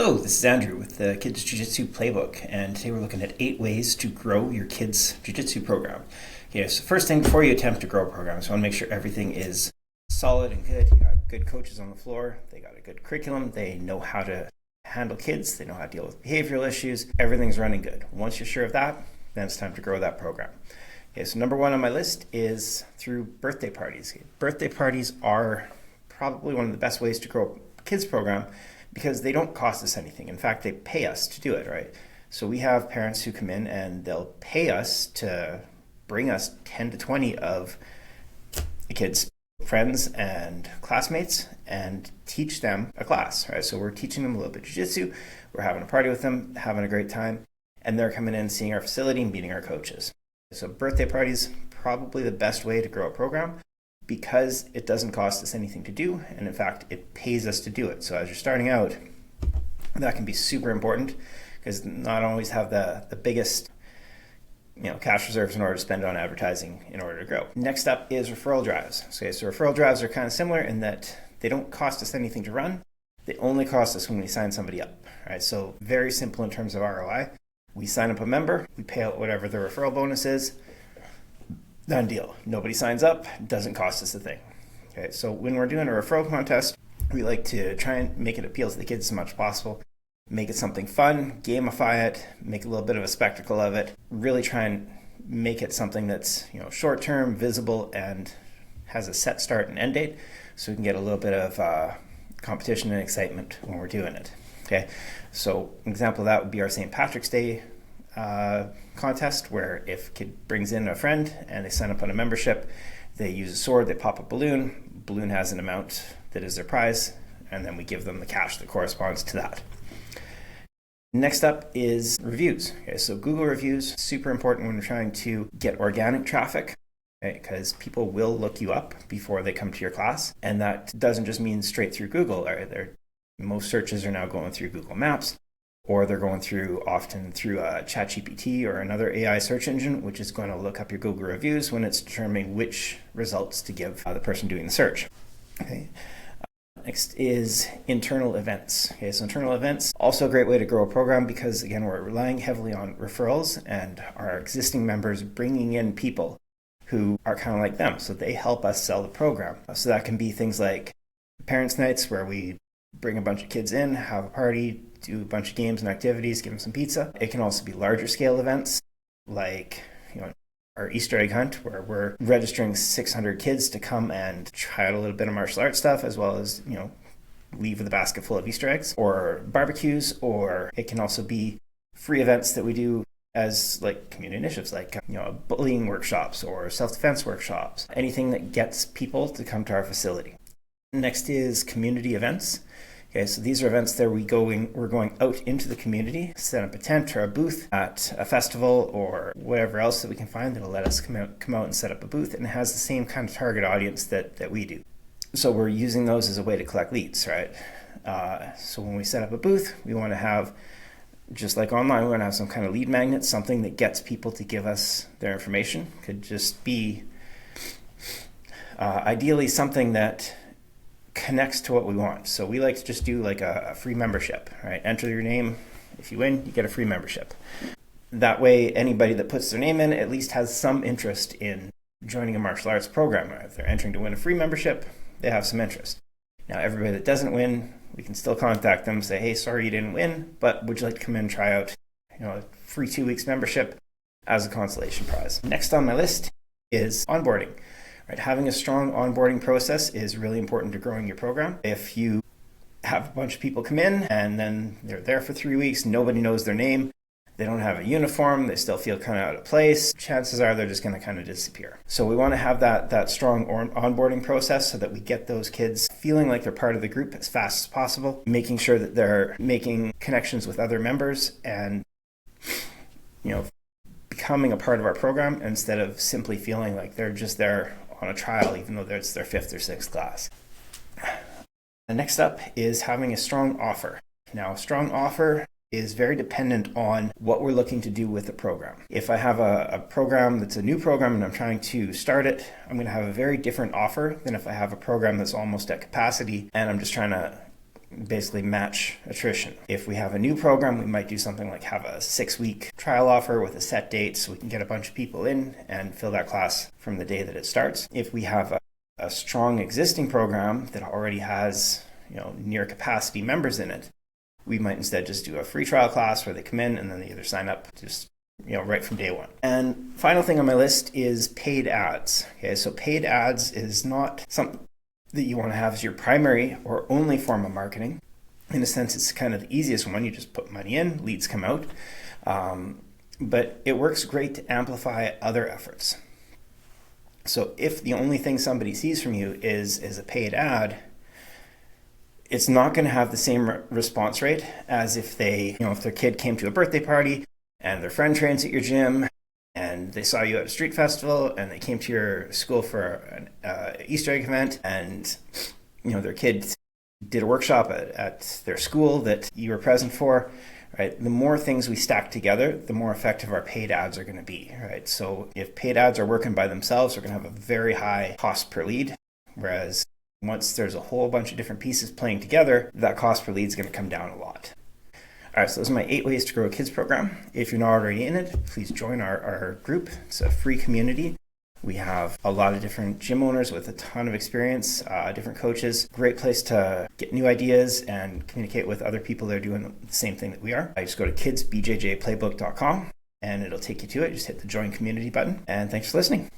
Hello, this is Andrew with the Kids Jiu-Jitsu Playbook, and today we're looking at 8 ways to grow your kids' jiu-jitsu program. Okay, so first thing, before you attempt to grow a program, you want to make sure everything is solid and good. You got good coaches on the floor, they got a good curriculum, they know how to handle kids, they know how to deal with behavioral issues, everything's running good. Once you're sure of that, then it's time to grow that program. Okay, so number one on my list is through birthday parties. Birthday parties are probably one of the best ways to grow a kids program, because they don't cost us anything. In fact, they pay us to do it, right? So we have parents who come in and they'll pay us to bring us 10 to 20 of the kids' friends and classmates and teach them a class, right? So we're teaching them a little bit of jiu-jitsu, we're having a party with them, having a great time, and they're coming in, seeing our facility and meeting our coaches. So birthday parties, probably the best way to grow a program, because it doesn't cost us anything to do, and in fact, it pays us to do it. So as you're starting out, that can be super important, because not always have the biggest cash reserves in order to spend on advertising in order to grow. Next up is referral drives. So referral drives are kind of similar in that they don't cost us anything to run. They only cost us when we sign somebody up, right? So very simple in terms of ROI. We sign up a member, we pay out whatever the referral bonus is, done deal. Nobody signs up, doesn't cost us a thing. Okay, so when we're doing a referral contest, we like to try and make it appeal to the kids as much as possible. Make it something fun, gamify it, make a little bit of a spectacle of it. Really try and make it something that's short-term, visible, and has a set start and end date, so we can get a little bit of competition and excitement when we're doing it. Okay, so an example of that would be our St. Patrick's Day contest, where if a kid brings in a friend and they sign up on a membership, they use a sword, they pop a balloon has an amount that is their prize, and then we give them the cash that corresponds to that. Next up is reviews. Okay, so Google reviews, super important when we're trying to get organic traffic, because people will look you up before they come to your class, and that doesn't just mean straight through Google. Most searches are now going through Google Maps, or they're going often through ChatGPT or another AI search engine, which is going to look up your Google reviews when it's determining which results to give the person doing the search. Okay. Next is internal events. Okay, so internal events, also a great way to grow a program, because again, we're relying heavily on referrals and our existing members bringing in people who are kind of like them, so they help us sell the program. So that can be things like parents' nights, where we bring a bunch of kids in, have a party, do a bunch of games and activities, give them some pizza. It can also be larger scale events, like our Easter egg hunt, where we're registering 600 kids to come and try out a little bit of martial arts stuff, as well as leave with a basket full of Easter eggs, or barbecues. Or it can also be free events that we do as like community initiatives, like bullying workshops or self-defense workshops, anything that gets people to come to our facility. Next is community events. Okay, so these are events that we're going out into the community, set up a tent or a booth at a festival or whatever else that we can find that'll let us come out and set up a booth, and it has the same kind of target audience that we do. So we're using those as a way to collect leads, right? So when we set up a booth, we want to have, just like online, we want to have some kind of lead magnet, something that gets people to give us their information. Could just be ideally something that connects to what we want. So we like to just do like a free membership, right? Enter your name. If you win, you get a free membership. That way, anybody that puts their name in at least has some interest in joining a martial arts program. If they're entering to win a free membership, they have some interest. Now, everybody that doesn't win, we can still contact them, say, hey, sorry you didn't win, but would you like to come in and try out a free 2 weeks membership as a consolation prize? Next on my list is onboarding. Right, having a strong onboarding process is really important to growing your program. If you have a bunch of people come in and then they're there for 3 weeks, nobody knows their name, they don't have a uniform, they still feel kind of out of place, chances are they're just going to kind of disappear. So we want to have that strong onboarding process so that we get those kids feeling like they're part of the group as fast as possible, making sure that they're making connections with other members and becoming a part of our program, instead of simply feeling like they're just there on a trial, even though it's their 5th or 6th class. The next up is having a strong offer. Now, a strong offer is very dependent on what we're looking to do with the program. If I have a program that's a new program and I'm trying to start it, I'm going to have a very different offer than if I have a program that's almost at capacity and I'm just trying to basically match attrition. If we have a new program, we might do something like have a 6-week trial offer with a set date so we can get a bunch of people in and fill that class from the day that it starts. If we have a strong existing program that already has near capacity members in it, we might instead just do a free trial class where they come in and then they either sign up just right from day one. And final thing on my list is paid ads. Okay, so paid ads is not something that you want to have as your primary or only form of marketing. In a sense, it's kind of the easiest one. You just put money in, leads come out. But it works great to amplify other efforts. So if the only thing somebody sees from you is a paid ad, it's not going to have the same response rate as if if their kid came to a birthday party and their friend trains at your gym and they saw you at a street festival and they came to your school for an Easter egg event and their kid did a workshop at their school that you were present for, right? The more things we stack together, the more effective our paid ads are going to be, right? So if paid ads are working by themselves, they're going to have a very high cost per lead, whereas once there's a whole bunch of different pieces playing together, that cost per lead is going to come down a lot. All right, so those are my 8 ways to grow a kids program. If you're not already in it, please join our group. It's a free community. We have a lot of different gym owners with a ton of experience, different coaches. Great place to get new ideas and communicate with other people that are doing the same thing that we are. I just go to kidsbjjplaybook.com and it'll take you to it. Just hit the join community button. And thanks for listening.